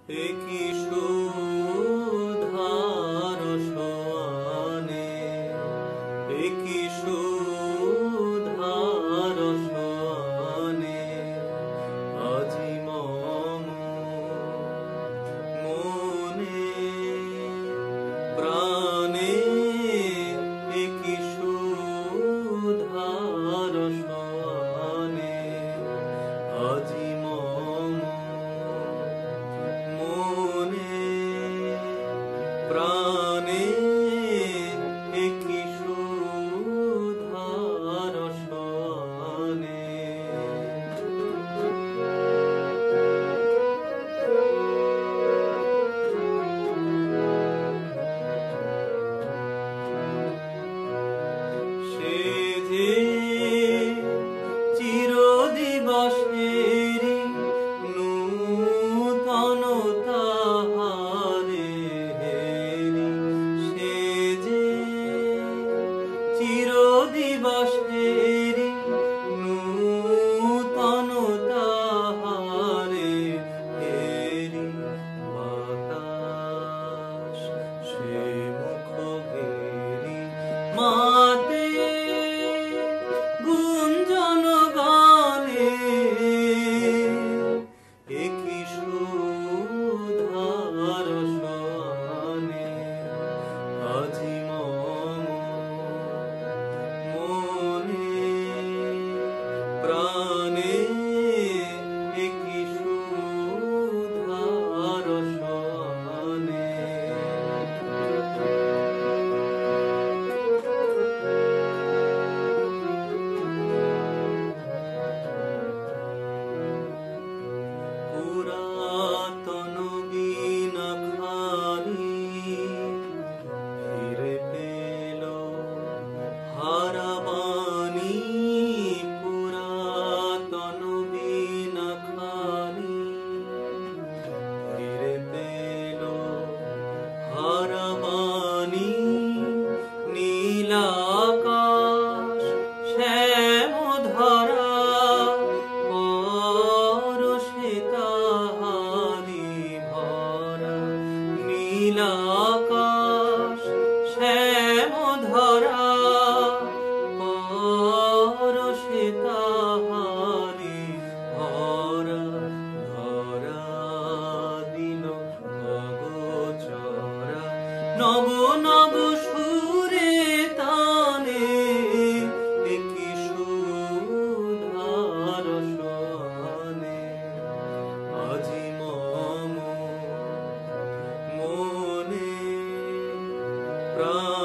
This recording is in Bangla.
একই সুধার সোয়ানে, একই সুধার সোয়ানে আজি মম মনে প্রাণে, একই সুধার সোয়ানে আজি মম মনে প্রাণে, একই সুধার সোয়ানে। সে যে চিরদিবসেরি নূতন তাহারে হেরি, সে যে চিরদিবসেরি নূতন তাহারে হেরি, বাতাস সে মুখ ঘেরি মাতে গুঞ্জন গানে, একই সুধার সোয়ানে আজি মম মনে প্রাণে, একই সুধার সোয়ানে। পুরাতন বীণা খানি ফিরে পেল হারাবানি, পুরাতন বীণা খানি ফিরে পেল হারাবানি, নীলাকাশ শ্যামধরা পরশে তাহারি ভরা, নীলাকাশ শ্যামধরা পরশে তাহারি ভরা, ধরা দিল অগোচরা নব নব সুরে তানে, একই সুধার সোয়ানে আজি মম মনে প্রাণে।